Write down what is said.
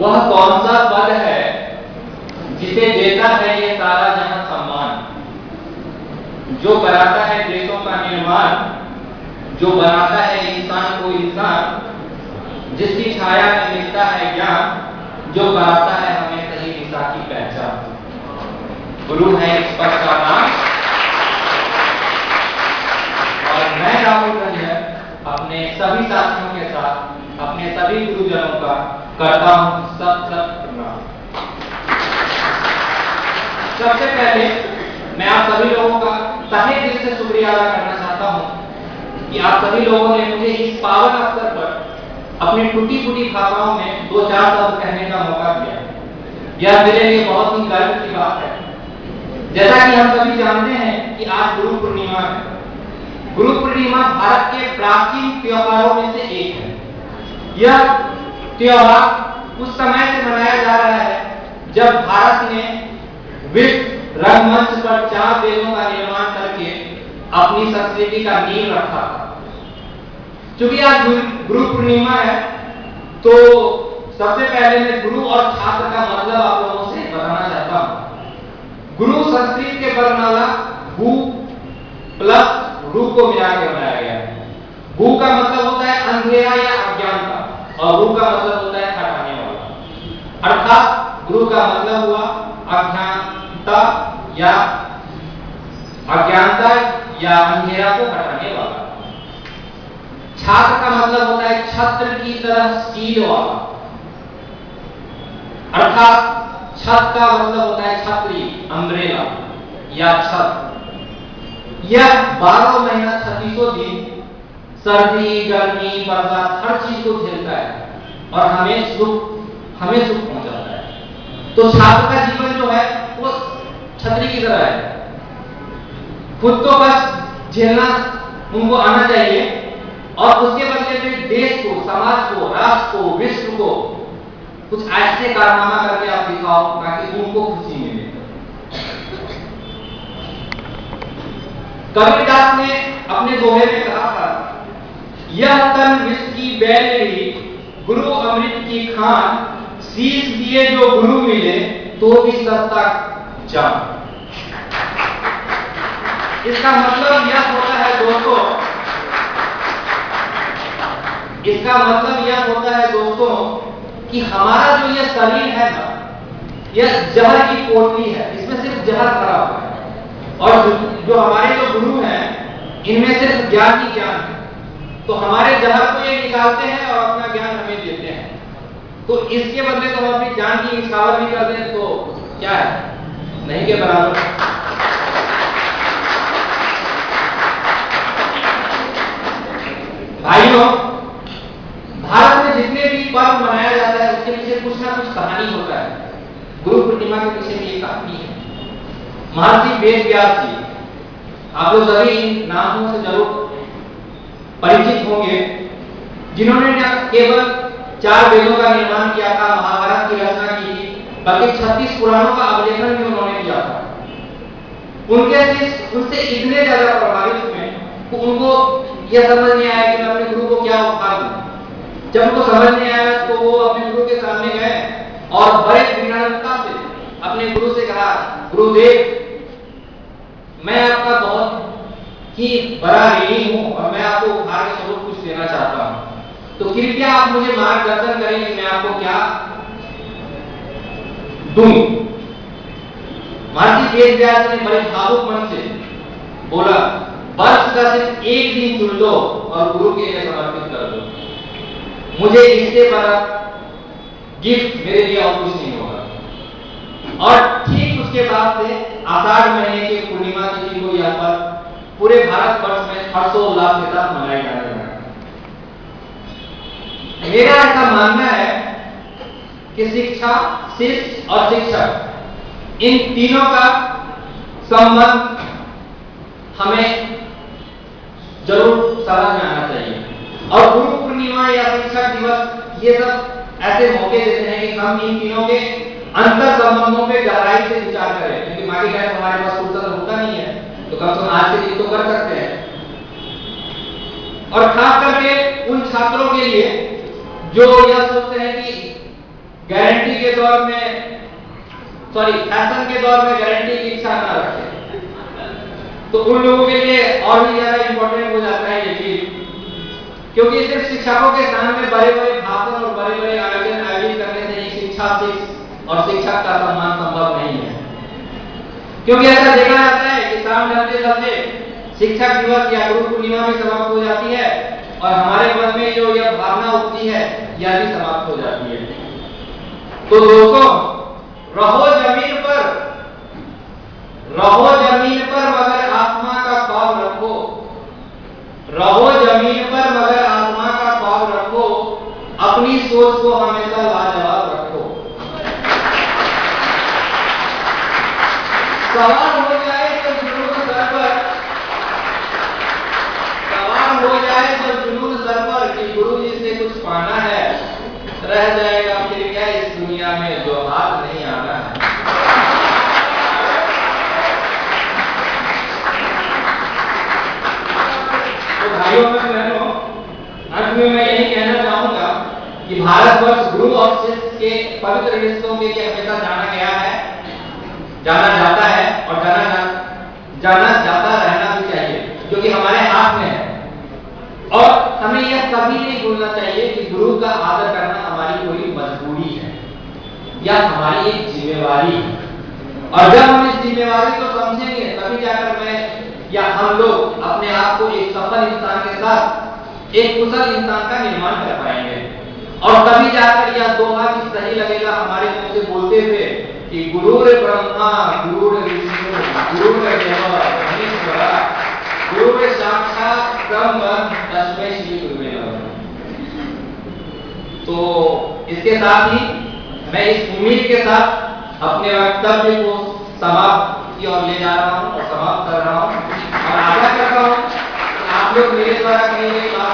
वह कौन सा पद है जिसे देता है ये सारा जहां सम्मान, जो कराता है देशों का निर्माण, जो बनाता है इंसान को इंसान, जिसकी छाया में मिलता है ज्ञान, जो कराता है हमें सही दिशा की पहचान। गुरु है इस पद का नाम। और मैं राहुल रंजन अपने सभी साथियों के साथ अपने सभी गुरुजनों का करता हूं सब प्रणाम। सबसे पहले मैं आप सभी लोगों का तहे दिल से शुक्रिया अदा करना चाहता हूं कि आप सभी लोगों ने मुझे इस पावन अवसर पर अपनी टूटी फूटी भावनाओं में 2-4 शब्द कहने का मौका दिया। यह मेरे लिए बहुत ही गर्व की बात है। जैसा कि हम सभी जानते हैं कि आज गुरु पूर्णिमा है। गुरु पूर्णिमा भारत के प्राचीन त्योहारों में से एक है। यह त्योहार उस समय से मनाया जा रहा है जब भारत ने विश्व रंगमंच पर 4 वेदों का निर्माण करके अपनी संस्कृति का नींव रखा। क्योंकि आज गुरु पूर्णिमा है तो सबसे पहले मैं गुरु और छात्र का मतलब आप लोगों से बताना चाहता हूं। गुरु संस्कृत के वर्णमाला गु प्लस रू को मिला के बनाया गया है। गु का मतलब होता है अंधेरा या अज्ञानता और रू का मतलब होता है हटाने वाला। अर्थात गुरु का मतलब हुआ अज्ञानता या अंधेरा को हटाने वाला। छात्र का मतलब होता है छत्र की तरह शील वाला। अर्थात छत का मतलब होता है छतरी, अम्ब्रेला या छत। यह 12 महीना 36 दिन सर्दी गर्मी बरसात हर चीज को झेलता है और हमें सुख पहुंचाता है। तो छात्र का जीवन जो है वो छतरी की तरह है। खुद तो बस झेलना उनको आना चाहिए और उसके बदले में देश को, समाज को, राष्ट्र को, विश्व को कुछ ऐसे कारनामा करके आप दिखाओ ताकि उनको खुशी मिले। कबीरदास ने अपने दोहे में कहा था, यह तन विष की बैली गुरु अमृत की खान, शीश दिए जो गुरु मिले तो भी सस्ता जान। इसका मतलब यह होता है दोस्तों, कि हमारा जो यह शरीर है ना, यह जहर की पोटली है, इसमें सिर्फ जहर भरा हुआ है। और जो हमारे जो गुरु हैं इनमें सिर्फ ज्ञान ही ज्ञान है। तो हमारे जहर को ये निकालते हैं और अपना ज्ञान हमें देते हैं। तो इसके बदले तो हम अपनी जान की निछावर भी कर दें तो क्या है, नहीं के बराबर। भाइयों, भारत में जितने भी पर्व मनाया जाता है उसके पीछे कुछ ना कुछ कहानी होता है। गुरु पूर्णिमा के पीछे भी एक कहानी है। महर्षि वेद व्यास जी, आप लोग सभी नामों से जरूर परिचित होंगे, जिन्होंने न केवल 4 वेदों का निर्माण किया था, महाभारत की रचना की थी, बल्कि 36 पुराणों का अवलेखन भी उन्होंने किया था। उनके उनसे इतने ज्यादा प्रभावित हुए कि उनको यह समझ नहीं आया कि मैं अपने गुरु को क्या उपहार दूं। जब उनको समझ नहीं आया तो वो अपने गुरु के सामने गए और बड़े विनम्रता से अपने गुरु से कहा, गुरुदेव, मैं आपका बहुत ही बड़ा ऋणी हूं और मैं आपको उपहार के स्वरूप कुछ देना चाहता हूं, तो कृपया आप मुझे मार्गदर्शन करें कि मैं आपको क्या दूं। महर्षि वेद व्यास ने बड़े भावुक मन से बोला, वर्ष का सिर्फ एक दिन चुन लो और गुरु के लिए समर्पित कर दो। मुझे इससे बड़ा गिफ्ट मेरे लिए और कुछ नहीं होगा। और ठीक उसके बाद से आषाढ़ महीने के पूर्णिमा तिथि को यह पर पूरे भारतवर्ष में हर्षोल्लास के साथ मनाया जा रहा है। मेरा ऐसा मानना है कि शिक्षा, शिष्य और शिक्षक, इन तीनों का संबंध हमें जरूर समझ में आना चाहिए। और गुरु पूर्णिमा या शिक्षक दिवस ये सब ऐसे मौके देते हैं कि हम इन तीनों के अंतर संबंधों पे गहराई से विचार करें, क्योंकि बाकी टाइम हमारे पास फुर्सत होता नहीं है, तो कम से कम आज के दिन तो कर सकते हैं। और खास करके उन छात्रों के लिए जो यह सोचते हैं कि गारंटी के दौर में फैशन के दौर में गारंटी की इच्छा ना रखें, तो उन लोगों के लिए और भी ज्यादा इंपॉर्टेंट हो जाता है ये चीज, क्योंकि सिर्फ शिक्षकों के सामने बड़े बड़े भाषण और बड़े बड़े आयोजन आयोजित करने से ही और शिक्षक का सम्मान संभव नहीं है। क्योंकि ऐसा देखा जाता है कि शाम ढलते ढलते शिक्षक दिवस या गुरु पूर्णिमा भी समाप्त हो जाती है और हमारे मन में जो यह भावना उठती है यह भी समाप्त हो जाती है। तो दोस्तों, रहो जमीन पर मगर आत्मा का ख्वाब रखो, रहो जमीन पर मगर आत्मा का ख्वाब रखो, अपनी सोच को हमेशा लाजवाब रखो। सवाल हो जाए जब जुनून सर पर, सवाल हो जाए जब जुनून सर पर कि गुरु जी से कुछ पाना है, रह जाएगा फिर क्या इस दुनिया में जो हाथ नहीं आना है। तो भाइयों और बहनों, अंत में मैं यही कहना चाहूंगा कि भारतवर्ष गुरु और शिष्य के पवित्र रिश्तों के लिए हमेशा जाना गया है, जाना जाता है और जाना जाता रहना भी चाहिए, जो कि हमारे हाथ में है। और हमें यह कभी नहीं भूलना चाहिए कि गुरु का आदर करना हमारी कोई मजबूरी है या हमारी एक जिम्मेवारी है। और जब हम इस जिम्मेवारी को समझेंगे तभी जाकर मैं या हम लोग अपने आप को एक सफल इंसान के साथ एक कुशल इंसान का निर्माण कर पाएंगे। और तभी जाकर यह दोहा भी सही लगेगा हमारे मुंह से बोलते हुए कि गुरुर ब्रह्मा गुरुर विष्णु गुरुर्देवो महेश्वरा गुरुर साक्षात ब्रह्म तस्मै श्री गुरुवे नमः। तो इसके साथ ही मैं इस उम्मीद के साथ अपने वक्तव्य को समाप्त की ओर ले जा रहा हूं और समाप्त कर रहा हूं और आशा करता हूं कि आप लोग मेरे द्वारा कही गई बात